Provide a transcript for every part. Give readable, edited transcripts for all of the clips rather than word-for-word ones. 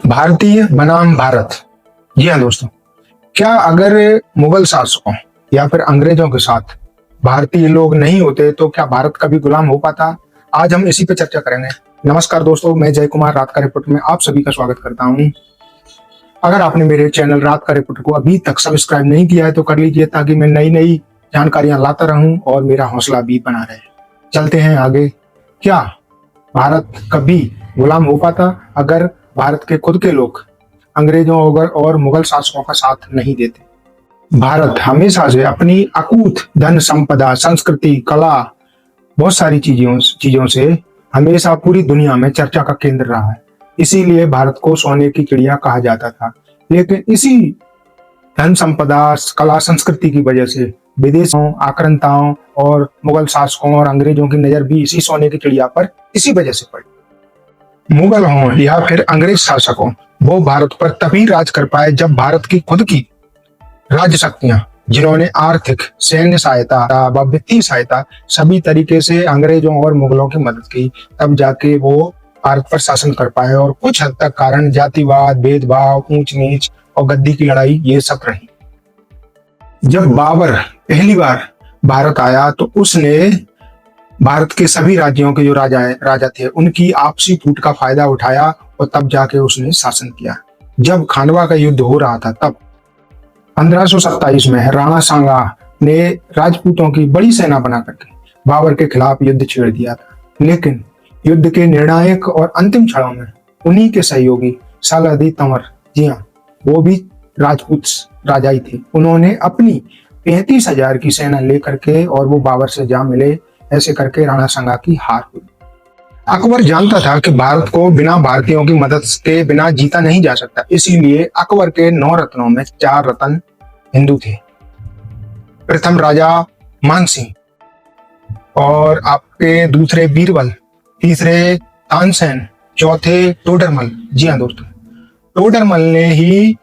भारतीय बनाम भारत। जी हाँ दोस्तों, क्या अगर मुगल शासकों या फिर अंग्रेजों के साथ भारतीय लोग नहीं होते तो क्या भारत कभी गुलाम हो पाता? आज हम इसी पे चर्चा करेंगे। नमस्कार दोस्तों, मैं जय कुमार रात का रिपोर्ट में आप सभी का स्वागत करता हूँ। अगर आपने मेरे चैनल रात का रिपोर्ट को अभी तक सब्सक्राइब नहीं किया है तो कर लीजिए, ताकि मैं नई नई जानकारियां लाता रहूं और मेरा हौसला भी बना रहे। चलते हैं आगे। क्या भारत कभी गुलाम हो पाता अगर भारत के खुद के लोग अंग्रेजों और मुगल शासकों का साथ नहीं देते? भारत हमेशा से अपनी अकूत धन संपदा, संस्कृति, कला, बहुत सारी चीजों से हमेशा पूरी दुनिया में चर्चा का केंद्र रहा है। इसीलिए भारत को सोने की चिड़िया कहा जाता था। लेकिन इसी धन संपदा, कला, संस्कृति की वजह से विदेशों, आक्रांताओं और मुगल शासकों और अंग्रेजों की नजर भी इसी सोने की चिड़िया पर इसी वजह से पड़ी। मुगल हों या फिर अंग्रेज शासक हों, वो भारत पर तभी राज कर पाए जब भारत की खुद की राज्य शक्तियां, जिन्होंने आर्थिक, सैन्य सहायता व वित्तीय सहायता सभी तरीके से अंग्रेजों और मुगलों की मदद की, तब जाके वो भारत पर शासन कर पाए। और कुछ हद तक कारण जातिवाद, भेदभाव, ऊंच नीच और गद्दी की लड़ाई, ये सब रही। जब बाबर पहली बार भारत आया तो उसने भारत के सभी राज्यों के जो राजा थे, उनकी आपसी फूट का फायदा उठाया और तब जाके उसने शासन किया। जब खानवा का युद्ध हो रहा था, तब 1527 में राणा सांगा ने राजपूतों की बड़ी सेना बना करके बाबर के खिलाफ युद्ध छेड़ दिया था। लेकिन युद्ध के निर्णायक और अंतिम क्षणों में उन्हीं के सहयोगी सालादी तंवर, जी हाँ, वो भी राजपूत राजा ही थे, उन्होंने अपनी 35,000 की सेना लेकर के और वो बाबर से जा मिले। ऐसे करके राणा सांगा की हार हुई। अकबर जानता था कि भारत को बिना भारतीयों की मदद के बिना जीता नहीं जा सकता। इसीलिए अकबर के 9 रत्नों में 4 रत्न हिंदू थे। प्रथम राजा मानसिंह, और आपके दूसरे बीरबल, तीसरे तानसेन, चौथे टोडरमल। जी हाँ दोस्तों, टोडरमल ने ही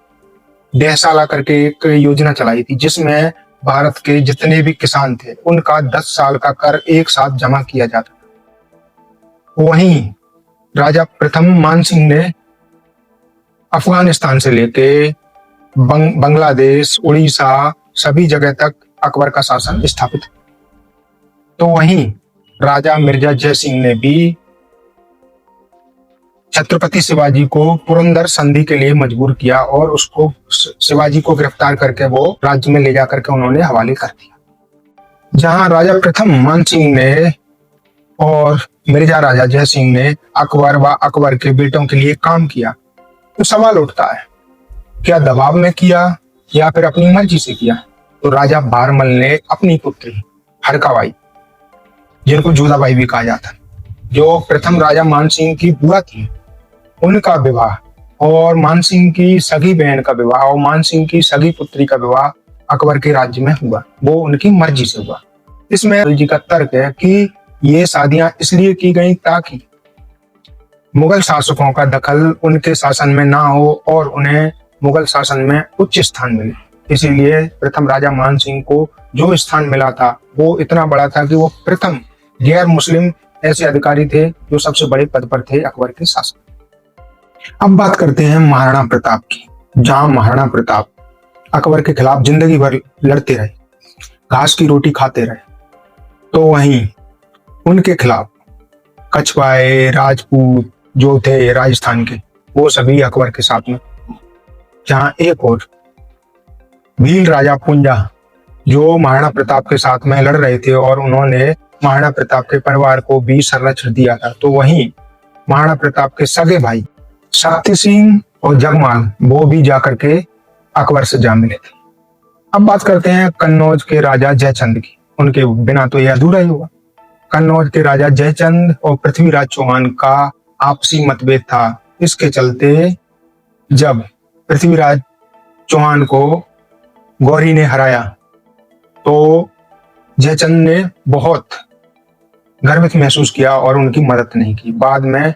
देहसाला करके एक योजना चलाई थी, जिसमें भारत के जितने भी किसान थे उनका 10 साल का कर एक साथ जमा किया जाता था। वहीं राजा प्रथम मानसिंह ने अफगानिस्तान से लेके बांग्लादेश, उड़ीसा, सभी जगह तक अकबर का शासन स्थापित। तो वहीं राजा मिर्जा जय सिंह ने भी छत्रपति शिवाजी को पुरंदर संधि के लिए मजबूर किया और उसको, शिवाजी को गिरफ्तार करके वो राज्य में ले जाकर के उन्होंने हवाले कर दिया। जहां राजा प्रथम मानसिंह ने और मिर्जा राजा जय सिंह ने अकबर व अकबर के बेटों के लिए काम किया, तो सवाल उठता है, क्या दबाव में किया या फिर अपनी मर्जी से किया? तो राजा भारमल ने अपनी पुत्री हरकाबाई, जिनको जोधाबाई भी कहा जाता, जो प्रथम राजा मानसिंह की बुआ थी, उनका विवाह और मानसिंह की सगी बहन का विवाह और मानसिंह की सगी पुत्री का विवाह अकबर के राज्य में हुआ। वो उनकी मर्जी से हुआ। इसमें जी का तर्क है कि ये शादियां इसलिए की गई ताकि मुगल शासकों का दखल उनके शासन में ना हो और उन्हें मुगल शासन में उच्च स्थान मिले। इसीलिए प्रथम राजा मानसिंह को जो स्थान मिला था वो इतना बड़ा था कि वो प्रथम गैर मुस्लिम ऐसे अधिकारी थे जो सबसे बड़े पद पर थे अकबर के शासन। अब बात करते हैं महाराणा प्रताप की। जहां महाराणा प्रताप अकबर के खिलाफ जिंदगी भर लड़ते रहे, घास की रोटी खाते रहे, तो वहीं उनके खिलाफ कछवाए, राजपूत जो थे राजस्थान के, वो सभी अकबर के साथ में। जहां एक और भील राजा पुंजा, जो महाराणा प्रताप के साथ में लड़ रहे थे और उन्होंने महाराणा प्रताप के परिवार को भी संरक्षण दिया था, तो वहीं महाराणा प्रताप के सगे भाई शक्ति सिंह और जगमाल, वो भी जाकर के अकबर से जा मिले थे। अब बात करते हैं कन्नौज के राजा जयचंद की। उनके बिना तो यह अधूरा ही हुआ। कन्नौज के राजा जयचंद और पृथ्वीराज चौहान का आपसी मतभेद था। इसके चलते जब पृथ्वीराज चौहान को गौरी ने हराया तो जयचंद ने बहुत गर्वित महसूस किया और उनकी मदद नहीं की। बाद में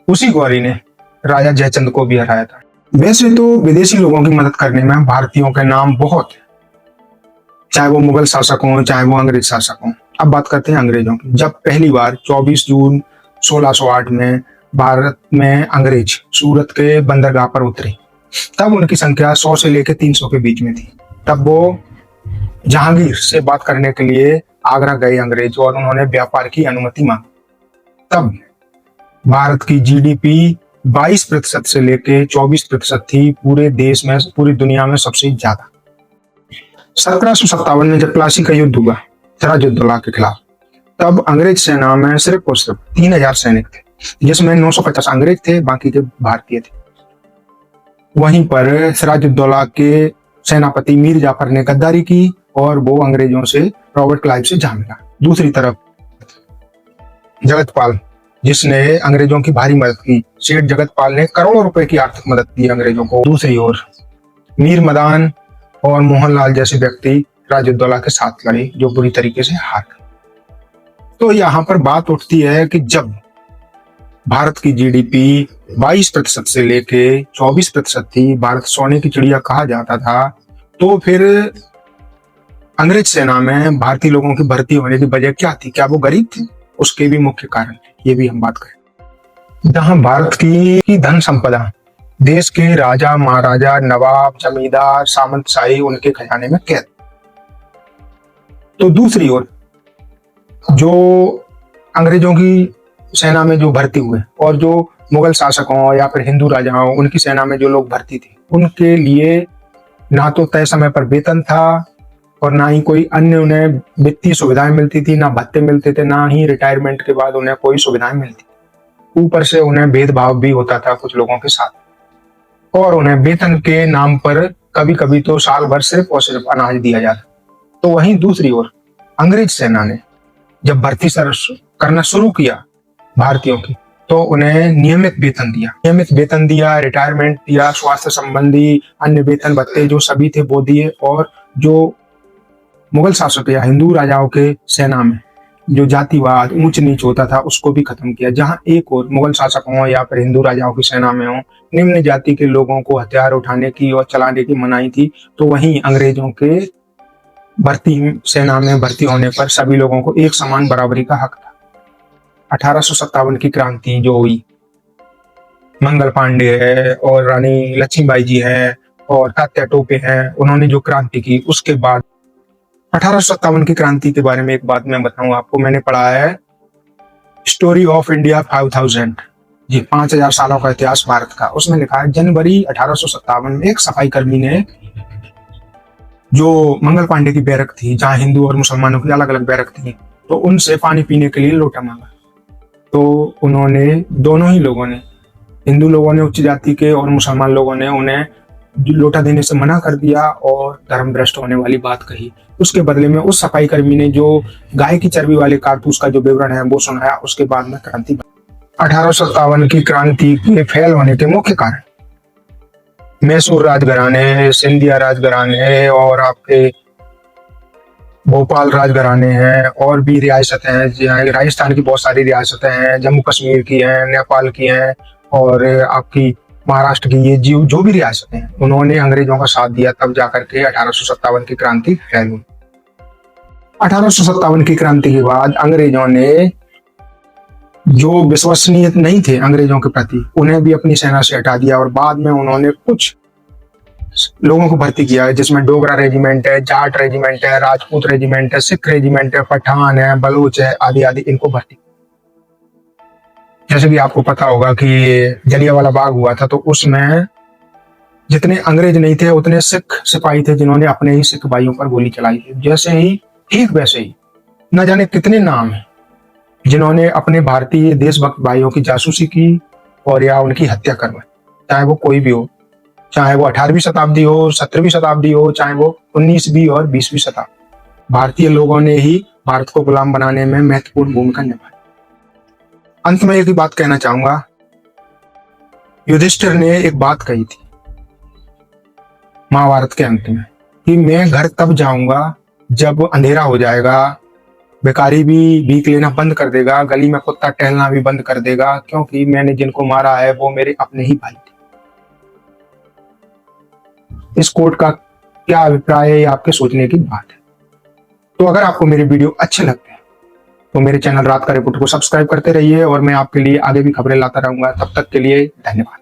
उसी गौरी ने राजा जयचंद को भी हराया था। वैसे तो विदेशी लोगों की मदद करने में भारतीयों के नाम बहुत है, चाहे वो मुगल शासक हों, चाहे वो अंग्रेज शासक हों। अब बात करते हैं अंग्रेजों की। जब पहली बार 24 जून 1608 में भारत में अंग्रेज सूरत के बंदरगाह पर उतरे, तब उनकी संख्या 100 से लेकर 300 के बीच में थी। तब वो जहांगीर से बात करने के लिए आगरा गए अंग्रेज और उन्होंने व्यापार की अनुमति मांगी। तब भारत की जीडीपी 22% से लेकर 24% थी, पूरे देश में, पूरी दुनिया में सबसे ज्यादा। 1757 में जब प्लासी का युद्ध हुआ सिराजुद्दौला के खिलाफ, तब अंग्रेज सेना में सिर्फ और सिर्फ 3000 सैनिक थे, जिसमें 950 अंग्रेज थे, बाकी के भारतीय थे। वहीं पर सिराजुद्दौला के सेनापति मीर जाफर ने गद्दारी की और वो अंग्रेजों से, रॉबर्ट क्लाइव से जा मिला। दूसरी तरफ जगतपाल, जिसने अंग्रेजों की भारी मदद की, सेठ जगतपाल ने करोड़ों रुपए की आर्थिक मदद दी अंग्रेजों को। दूसरी ओर मीर मदान और मोहनलाल जैसे व्यक्ति सिराजुद्दौला के साथ लड़े, जो बुरी तरीके से हार गए। तो यहाँ पर बात उठती है कि जब भारत की जीडीपी 22% से लेके 24% थी, भारत सोने की चिड़िया कहा जाता था, तो फिर अंग्रेज सेना में भारतीय लोगों की भर्ती होने की वजह क्या थी? क्या वो गरीब थे? उसके भी मुख्य कारण थे, ये भी हम बात करें। जहां भारत की धन संपदा देश के राजा महाराजा, नवाब, जमींदार, सामंतशाही उनके खजाने में कैद, तो दूसरी ओर जो अंग्रेजों की सेना में जो भर्ती हुए और जो मुगल शासकों या फिर हिंदू राजाओं, उनकी सेना में जो लोग भर्ती थे, उनके लिए ना तो तय समय पर वेतन था और ना ही कोई अन्य उन्हें वित्तीय सुविधाएं मिलती थी, ना भत्ते मिलते थे, ना ही रिटायरमेंट के बाद उन्हें कोई सुविधाएं मिलती। ऊपर से उन्हें भेदभाव भी होता था कुछ लोगों के साथ, और उन्हें वेतन के नाम पर कभी कभी तो साल भर सिर्फ और सिर्फ अनाज दिया जाता। तो वहीं दूसरी ओर अंग्रेज सेना ने जब भर्ती करना शुरू किया भारतीयों की, तो उन्हें नियमित वेतन दिया, रिटायरमेंट दिया, स्वास्थ्य संबंधी अन्य वेतन भत्ते जो सभी थे वो दिए, और जो मुगल शासक या हिंदू राजाओं के सेना में जो जातिवाद, ऊंच नीच होता था, उसको भी खत्म किया। जहां एक और मुगल शासक हो या फिर हिंदू राजाओं की सेना में हो, निम्न जाति के लोगों को हथियार उठाने की और चलाने की मनाही थी, तो वहीं अंग्रेजों के सेना में भर्ती होने पर सभी लोगों को एक समान बराबरी का हक था। 1857 की क्रांति जो हुई, मंगल पांडे है और रानी लक्ष्मीबाई जी है और तात्या टोपे हैं, उन्होंने जो क्रांति की, उसके बाद 1857 की क्रांति के बारे में एक बात मैं बताऊं आपको। मैंने पढ़ा है स्टोरी ऑफ इंडिया 5000, जी 5000 सालों का इतिहास भारत का। उसमें लिखा है जनवरी 1857 में एक सफाई कर्मी ने, जो मंगल पांडे की बैरक थी, जहां हिंदू और मुसलमानों की अलग अलग बैरक थी, तो उनसे पानी पीने के लिए लोटा मांगा। तो उन्होंने, दोनों ही लोगों ने, हिंदू लोगों ने उच्च जाति के और मुसलमान लोगों ने उन्हें लोटा देने से मना कर दिया और धर्म भ्रष्ट होने वाली बात कही। उसके बदले में उस सफाई कर्मी ने जो गाय की चर्बी वाले कारतूस का जो विवरण है वो सुनाया। उसके बाद में क्रांति। 1857 की क्रांति के फैल होने के मुख्य कारण मैसूर राजघराने, सिंधिया राजघराने और आपके भोपाल राजघराने हैं, और भी रियासतें हैं, राजस्थान की बहुत सारी रियासतें हैं, जम्मू कश्मीर की हैं, नेपाल की हैं, और आपकी महाराष्ट्र की, ये जो भी रियासतें हैं, उन्होंने अंग्रेजों का साथ दिया, तब जाकर के 1857 की क्रांति फैल हुई। 1857 की क्रांति के बाद अंग्रेजों ने, जो विश्वसनीय नहीं थे अंग्रेजों के प्रति, उन्हें भी अपनी सेना से हटा दिया, और बाद में उन्होंने कुछ लोगों को भर्ती किया, जिसमें डोगरा रेजिमेंट है, जाट रेजिमेंट है, राजपूत रेजिमेंट है, सिख रेजिमेंट है, पठान है, बलूच है, आदि आदि, इनको भर्ती। जैसे कि आपको पता होगा कि जलियांवाला बाग हुआ था, तो उसमें जितने अंग्रेज नहीं थे उतने सिख सिपाही थे, जिन्होंने अपने ही सिख भाइयों पर गोली चलाई। जैसे ही, ठीक वैसे ही न जाने कितने नाम हैं जिन्होंने अपने भारतीय देशभक्त भाइयों की जासूसी की और या उनकी हत्या करवाई, चाहे वो कोई भी हो, चाहे वो 18वीं शताब्दी हो, 17वीं शताब्दी हो, चाहे वो 19वीं और 20वीं शताब्दी, भारतीय लोगों ने ही भारत को गुलाम बनाने में महत्वपूर्ण भूमिका निभाई। अंत में एक ही बात कहना चाहूंगा, युधिष्ठिर ने एक बात कही थी महाभारत के अंत में, कि मैं घर तब जाऊंगा जब अंधेरा हो जाएगा, भिखारी भी भीख लेना बंद कर देगा, गली में कुत्ता टहलना भी बंद कर देगा, क्योंकि मैंने जिनको मारा है वो मेरे अपने ही भाई थे। इस कोट का क्या अभिप्राय है, ये आपके सोचने की बात है। तो अगर आपको मेरे वीडियो अच्छे लगते हैं तो मेरे चैनल रात का रिपोर्ट को सब्सक्राइब करते रहिए और मैं आपके लिए आगे भी खबरें लाता रहूंगा। तब तक के लिए धन्यवाद।